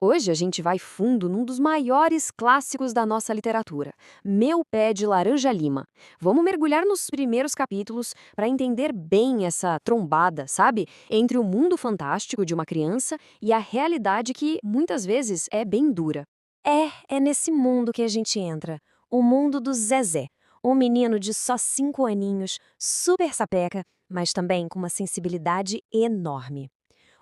Hoje a gente vai fundo num dos maiores clássicos da nossa literatura, Meu Pé de Laranja Lima. Vamos mergulhar nos primeiros capítulos para entender bem essa trombada, sabe? Entre o mundo fantástico de uma criança e a realidade que muitas vezes é bem dura. É nesse mundo que a gente entra. O mundo do Zezé. Um menino de só 5 aninhos, super sapeca, mas também com uma sensibilidade enorme.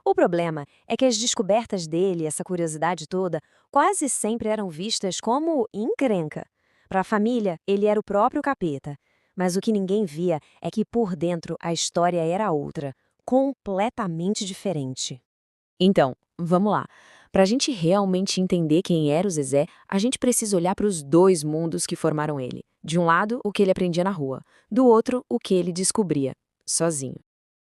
O problema é que as descobertas dele, essa curiosidade toda, quase sempre eram vistas como encrenca. Para a família, ele era o próprio capeta. Mas o que ninguém via é que por dentro a história era outra, completamente diferente. Então, vamos lá. Para a gente realmente entender quem era o Zezé, a gente precisa olhar para os dois mundos que formaram ele. De um lado, o que ele aprendia na rua. Do outro, o que ele descobria, sozinho.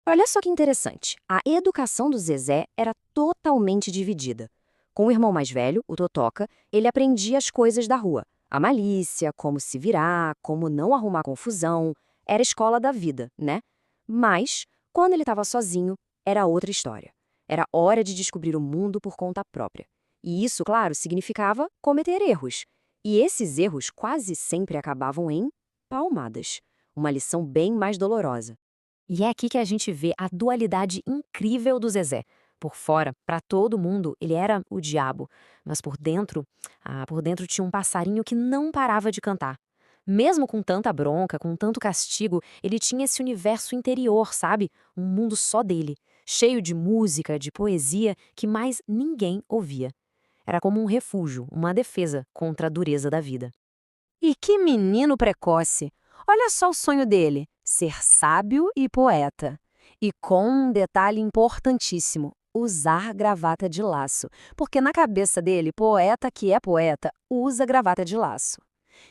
Olha só que interessante. A educação do Zezé era totalmente dividida. Com o irmão mais velho, o Totoca, ele aprendia as coisas da rua. A malícia, como se virar, como não arrumar confusão. Era a escola da vida, né? Mas, quando ele estava sozinho, era outra história. Era hora de descobrir o mundo por conta própria. E isso, claro, significava cometer erros. E esses erros quase sempre acabavam em palmadas. Uma lição bem mais dolorosa. E é aqui que a gente vê a dualidade incrível do Zezé. Por fora, para todo mundo, ele era o diabo, mas por dentro tinha um passarinho que não parava de cantar. Mesmo com tanta bronca, com tanto castigo, ele tinha esse universo interior, sabe? Um mundo só dele, cheio de música, de poesia que mais ninguém ouvia. Era como um refúgio, uma defesa contra a dureza da vida. E que menino precoce! Olha só o sonho dele: ser sábio e poeta. E com um detalhe importantíssimo: usar gravata de laço. Porque na cabeça dele, poeta que é poeta, usa gravata de laço.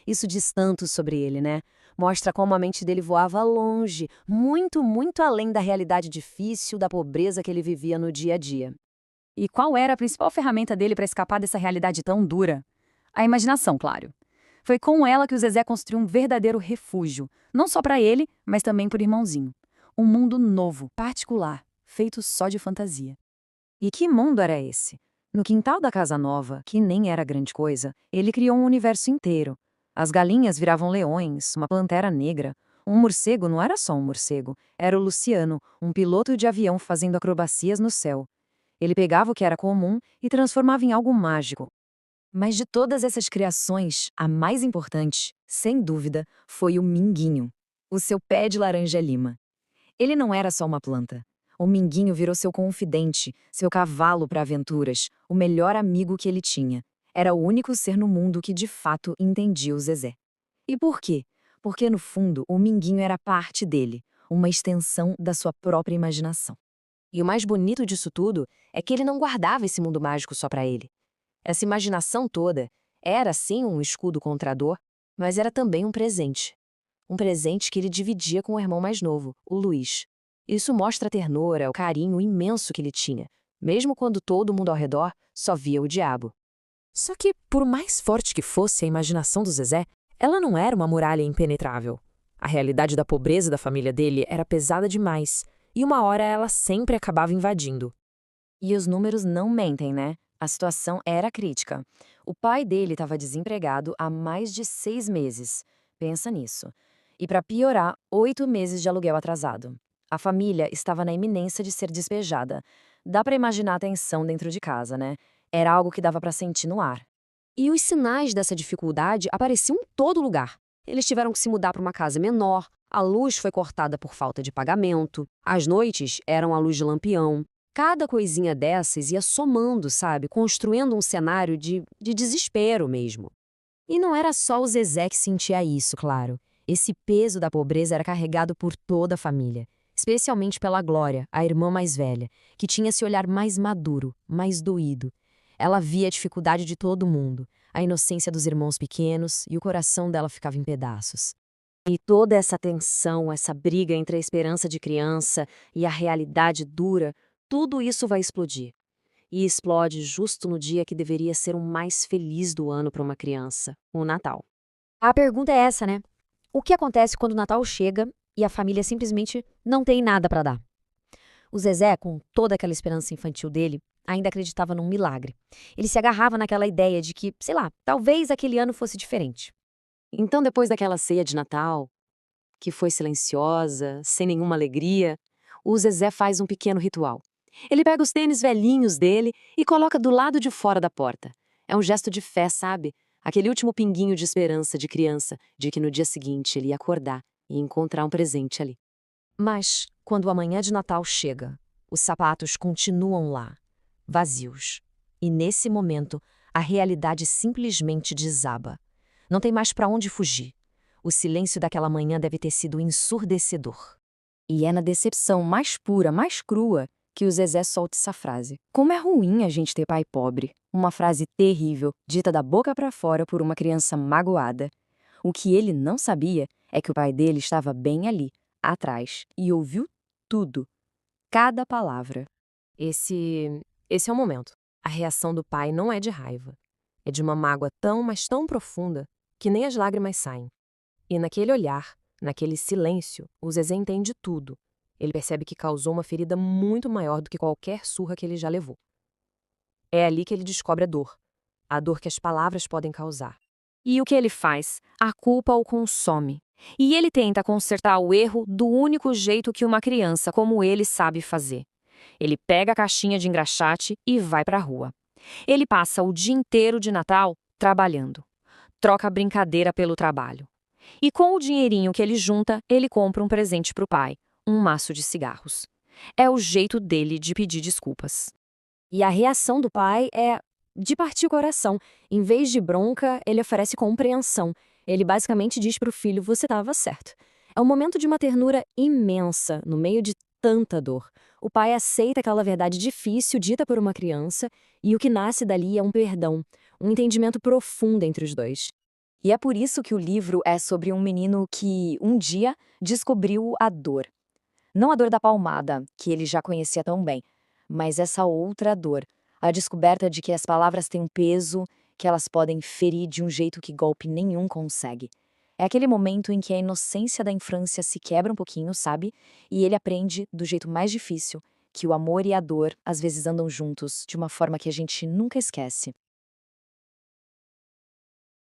Isso diz tanto sobre ele, né? Mostra como a mente dele voava longe, muito, muito além da realidade difícil, da pobreza que ele vivia no dia a dia. E qual era a principal ferramenta dele para escapar dessa realidade tão dura? A imaginação, claro. Foi com ela que o Zezé construiu um verdadeiro refúgio, não só para ele, mas também para o irmãozinho. Um mundo novo, particular, feito só de fantasia. E que mundo era esse? No quintal da casa nova, que nem era grande coisa, ele criou um universo inteiro. As galinhas viravam leões, uma pantera negra. Um morcego não era só um morcego, era o Luciano, um piloto de avião fazendo acrobacias no céu. Ele pegava o que era comum e transformava em algo mágico. Mas de todas essas criações, a mais importante, sem dúvida, foi o minguinho, o seu pé de laranja lima. Ele não era só uma planta. O minguinho virou seu confidente, seu cavalo para aventuras, o melhor amigo que ele tinha. Era o único ser no mundo que de fato entendia o Zezé. E por quê? Porque no fundo o minguinho era parte dele, uma extensão da sua própria imaginação. E o mais bonito disso tudo é que ele não guardava esse mundo mágico só para ele. Essa imaginação toda era, sim, um escudo contra a dor, mas era também um presente. Um presente que ele dividia com o irmão mais novo, o Luiz. Isso mostra a ternura, o carinho imenso que ele tinha, mesmo quando todo mundo ao redor só via o diabo. Só que, por mais forte que fosse a imaginação do Zezé, ela não era uma muralha impenetrável. A realidade da pobreza da família dele era pesada demais, e uma hora ela sempre acabava invadindo. E os números não mentem, né? A situação era crítica. O pai dele estava desempregado há mais de 6 meses. Pensa nisso. E para piorar, 8 meses de aluguel atrasado. A família estava na iminência de ser despejada. Dá para imaginar a tensão dentro de casa, né? Era algo que dava para sentir no ar. E os sinais dessa dificuldade apareciam em todo lugar. Eles tiveram que se mudar para uma casa menor, a luz foi cortada por falta de pagamento, as noites eram à luz de lampião. Cada coisinha dessas ia somando, sabe? Construindo um cenário de desespero mesmo. E não era só o Zezé que sentia isso, claro. Esse peso da pobreza era carregado por toda a família. Especialmente pela Glória, a irmã mais velha, que tinha esse olhar mais maduro, mais doído. Ela via a dificuldade de todo mundo, a inocência dos irmãos pequenos, e o coração dela ficava em pedaços. E toda essa tensão, essa briga entre a esperança de criança e a realidade dura, tudo isso vai explodir. E explode justo no dia que deveria ser o mais feliz do ano para uma criança, o Natal. A pergunta é essa, né? O que acontece quando o Natal chega e a família simplesmente não tem nada para dar? O Zezé, com toda aquela esperança infantil dele, ainda acreditava num milagre. Ele se agarrava naquela ideia de que, sei lá, talvez aquele ano fosse diferente. Então, depois daquela ceia de Natal, que foi silenciosa, sem nenhuma alegria, o Zezé faz um pequeno ritual. Ele pega os tênis velhinhos dele e coloca do lado de fora da porta. É um gesto de fé, sabe? Aquele último pinguinho de esperança de criança, de que no dia seguinte ele ia acordar e encontrar um presente ali. Mas, quando a manhã de Natal chega, os sapatos continuam lá, vazios. E nesse momento, a realidade simplesmente desaba. Não tem mais para onde fugir. O silêncio daquela manhã deve ter sido ensurdecedor. E é na decepção mais pura, mais crua, que o Zezé solta essa frase. Como é ruim a gente ter pai pobre. Uma frase terrível, dita da boca para fora por uma criança magoada. O que ele não sabia é que o pai dele estava bem ali, atrás, e ouviu tudo. Cada palavra. Esse é o momento. A reação do pai não é de raiva. É de uma mágoa tão, mas tão profunda, que nem as lágrimas saem. E naquele olhar, naquele silêncio, o Zezé entende tudo. Ele percebe que causou uma ferida muito maior do que qualquer surra que ele já levou. É ali que ele descobre a dor que as palavras podem causar. E o que ele faz? A culpa o consome. E ele tenta consertar o erro do único jeito que uma criança como ele sabe fazer. Ele pega a caixinha de engraxate e vai para a rua. Ele passa o dia inteiro de Natal trabalhando. Troca a brincadeira pelo trabalho. E com o dinheirinho que ele junta, ele compra um presente para o pai, um maço de cigarros. É o jeito dele de pedir desculpas. E a reação do pai é de partir o coração. Em vez de bronca, ele oferece compreensão. Ele basicamente diz para o filho: você estava certo. É um momento de uma ternura imensa, no meio de tanta dor. O pai aceita aquela verdade difícil dita por uma criança, e o que nasce dali é um perdão, um entendimento profundo entre os dois. E é por isso que o livro é sobre um menino que, um dia, descobriu a dor. Não a dor da palmada, que ele já conhecia tão bem, mas essa outra dor, a descoberta de que as palavras têm um peso, que elas podem ferir de um jeito que golpe nenhum consegue. É aquele momento em que a inocência da infância se quebra um pouquinho, sabe? E ele aprende, do jeito mais difícil, que o amor e a dor às vezes andam juntos de uma forma que a gente nunca esquece.